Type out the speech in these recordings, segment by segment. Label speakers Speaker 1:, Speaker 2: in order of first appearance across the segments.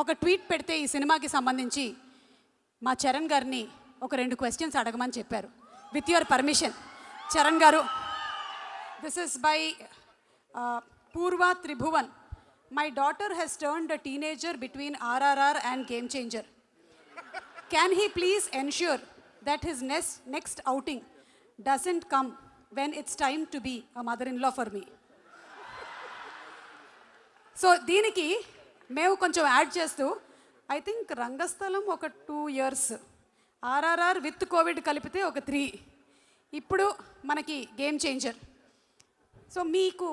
Speaker 1: ఒక ట్వీట్ పెడితే ఈ సినిమాకి సంబంధించి మా చరణ్ గారిని ఒక 2 క్వశ్చన్స్ అడగమని చెప్పారు. విత్ యువర్ పర్మిషన్ చరణ్ గారు, దిస్ ఇస్ బై పూర్వ Tribhuvan. My daughter has turned a teenager between RRR and game changer. Can he please ensure that his next outing doesn't come when it's time to be a mother-in-law for me. So దీనికి మేము కొంచెం add చేస్తూ I think రంగస్థలం ఒక 2 years, RRR with Covid కలిపితే ఒక 3, ఇప్పుడు మనకి game changer. So మీకు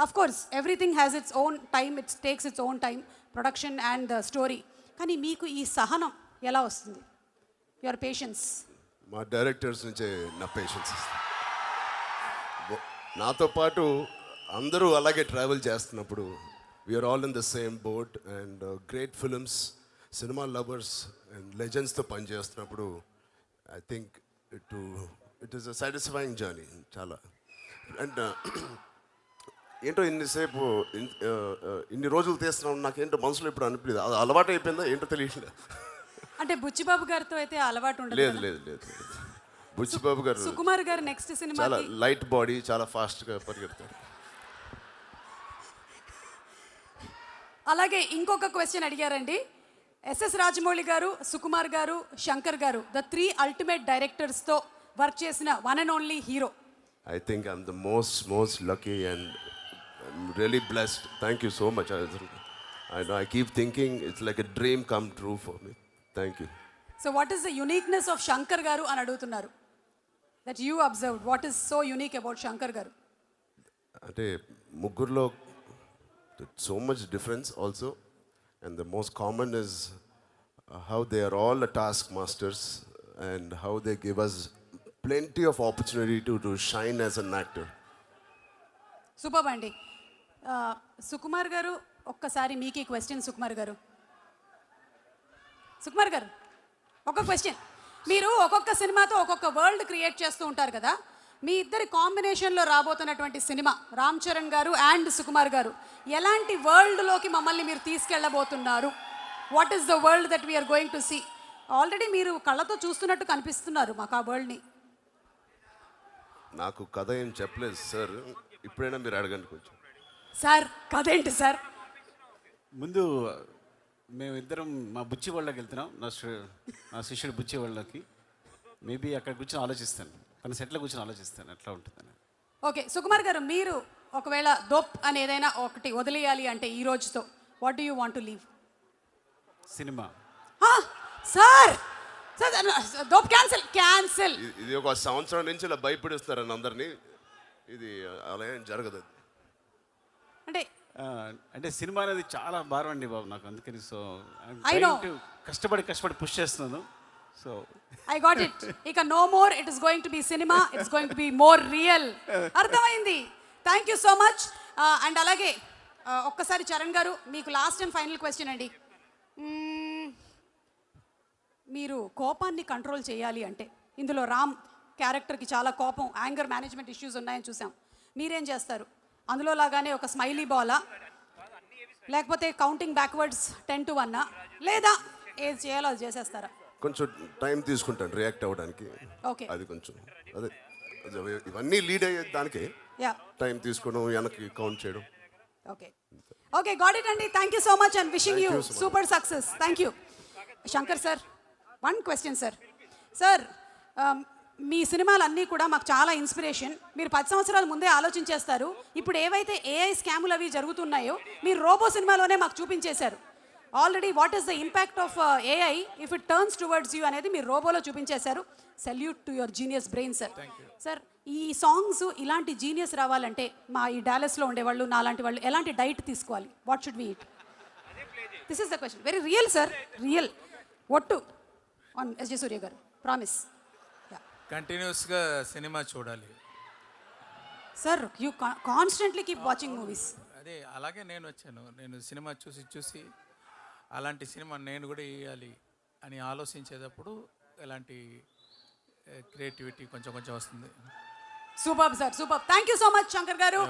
Speaker 1: of course everything has its own time, it's takes its own time, production and the story. కానీ మీకు ఈ సహనం ఎలా వస్తుంది? Your patience.
Speaker 2: మా డైరెక్టర్స్ నుంచే నా పేషెన్స్. నాతో పాటు అందరూ అలాగే ట్రావెల్ చేస్తున్నప్పుడు we are all in the same boat and great films, cinema lovers and లెజెండ్స్తో పనిచేస్తున్నప్పుడు I think it is a satisfying journey చాలా. అండ్ ఏంటో ఇన్నిసేపు ఇన్ని రోజులు తీస్తున్నాం, నాకేంటో మనసులో ఇప్పుడు అనిపించలేదు, అది అలవాటు అయిపోయిందా ఏంటో తెలియట్లేదు.
Speaker 1: అంటే బుచ్చిబాబు గారితో అయితే అలవాటు ఉండదు.
Speaker 2: లేదు లేదు లేదు బుచ్చిబాబు గారు,
Speaker 1: సుకుమార్ గారు నెక్స్ట్ సినిమా
Speaker 2: చాలా లైట్ బాడీ, చాలా ఫాస్ట్గా పరిగెడతారు.
Speaker 1: అలాగే ఇంకొక క్వశ్చన్ అడిగారండి. ఎస్ఎస్ రాజమౌళి గారు, సుకుమార్ గారు, శంకర్ గారు, ద 3 అల్టిమేట్ డైరెక్టర్స్తో వర్క్ చేసిన one and only hero.
Speaker 2: I think I'm the most lucky and I'm really blessed. Thank you so much. I know I keep thinking it's like a dream come true for me. Thank you.
Speaker 1: So what is the uniqueness of Shankar garu అని అడుగుతున్నారు. That you observed, what is so unique about Shankar garu?
Speaker 2: అంటే ముగ్గురులో so much difference also, and the most common is how they are all a task masters and how they give us plenty of opportunity to shine as an actor.
Speaker 1: Super అండి. సుకుమార్ గారు, ఒక్కసారి మీకు ఈ question. Sukumar గారు ఒక question. మీరు ఒక్కొక్క సినిమాతో ఒక్కొక్క వరల్డ్ క్రియేట్ చేస్తూ ఉంటారు కదా, మీ ఇద్దరి కాంబినేషన్లో రాబోతున్నటువంటి సినిమా రామ్ చరణ్ గారు అండ్ సుకుమార్ గారు, ఎలాంటి వరల్డ్లోకి మమ్మల్ని మీరు తీసుకెళ్ళబోతున్నారు? What is the world that we are going to see? Already మీరు కళ్ళతో చూస్తున్నట్టు కనిపిస్తున్నారు మాకు ఆ వరల్డ్ని.
Speaker 2: నాకు కథ ఏం చెప్పలేదు సార్, ఇప్పుడైనా మీరు అడగండి కొంచెం.
Speaker 1: సార్ కథ ఏంటి సార్?
Speaker 3: ముందు మేమిద్దరం మా బుచ్చి వాళ్ళకి వెళ్తున్నాం, నా శిష్యుడు బుచ్చి వాళ్ళకి. మేబీ అక్కడ కూర్చొని ఆలోచిస్తాను, తన సెట్లో కూర్చొని ఆలోచిస్తాను ఎట్లా ఉంటుందని. ఓకే
Speaker 1: సుకుమార్ గారు, మీరు ఒకవేళ దోప్ అని ఏదైనా ఒకటి వదిలేయాలి అంటే ఈ రోజుతో, what do you want to leave?
Speaker 3: Cinema.
Speaker 1: Sir dope cancel.
Speaker 2: ఇది ఒక సంవత్సరం నుంచి ఇలా భయపడిస్తారని అందరినీ, ఇది అలా ఏం జరగదు.
Speaker 3: అంటే సినిమా అనేది చాలా భారం అండి బాబు నాకు, అందుకని సో కష్టపడి పుష్ చేస్తున్నాను. So
Speaker 1: I got it. ఇక no more it is going to be cinema, it's going to be more real. అర్థమైంది. Thank you so much. And అలాగే ఒక్కసారి చరణ్ గారు, మీకు లాస్ట్ అండ్ ఫైనల్ క్వశ్చన్ అండి. మీరు కోపాన్ని కంట్రోల్ చేయాలి అంటే, ఇందులో రామ్ క్యారెక్టర్కి చాలా కోపం, యాంగర్ మేనేజ్మెంట్ ఇష్యూస్ ఉన్నాయని చూసాం. మీరేం చేస్తారు? అందులో లాగానే ఒక స్మైలీ బాలా, లేకపోతే కౌంటింగ్ బ్యాక్వర్డ్స్ 10 to 1, లేదా ఏది చేయాలో అది చేసేస్తారా?
Speaker 2: కొంచెం టైం తీసుకుంటాను రియాక్ట్ అవ్వడానికి.
Speaker 1: ఓకే,
Speaker 2: అది కొంచెం అదే ఇవన్నీ లీడ్ అయ్యే దానికి టైం తీసుకోవడం, వెనక్కి కౌంట్ చేయడం.
Speaker 1: ఓకే గాట్ ఇట్ అండి. Thank you so much and wishing you super success. Thank you. Shankar sir, 1 question sir. Sir మీ సినిమాలన్నీ కూడా మాకు చాలా ఇన్స్పిరేషన్. మీరు 10 సంవత్సరాల ముందే ఆలోచించేస్తారు. ఇప్పుడు ఏవైతే AI స్కాములు అవి జరుగుతున్నాయో మీరు రోబో సినిమాలోనే మాకు చూపించేశారు already. What is the impact of AI if it turns towards you అనేది మీరు రోబోలో చూపించేశారు. Salute to your genius brain sir. Sir ఈ సాంగ్స్ ఇలాంటి జీనియస్ రావాలంటే మా ఈ డాలస్లో ఉండేవాళ్ళు, నా లాంటి వాళ్ళు ఎలాంటి డైట్ తీసుకోవాలి? What should we eat? This is the question. Very real sir, real. ఒట్టు on SJ Suryah garu, promise.
Speaker 4: కంటిన్యూస్గా సినిమా చూడాలి
Speaker 1: sir. You constantly keep watching movies.
Speaker 4: అదే అలాగే నేను వచ్చాను. నేను సినిమా చూసి అలాంటి సినిమా నేను కూడా వేయాలి అని ఆలోచించేటప్పుడు ఎలాంటి క్రియేటివిటీ కొంచెం వస్తుంది.
Speaker 1: Super sir, super. Thank you so much Shankar గారు.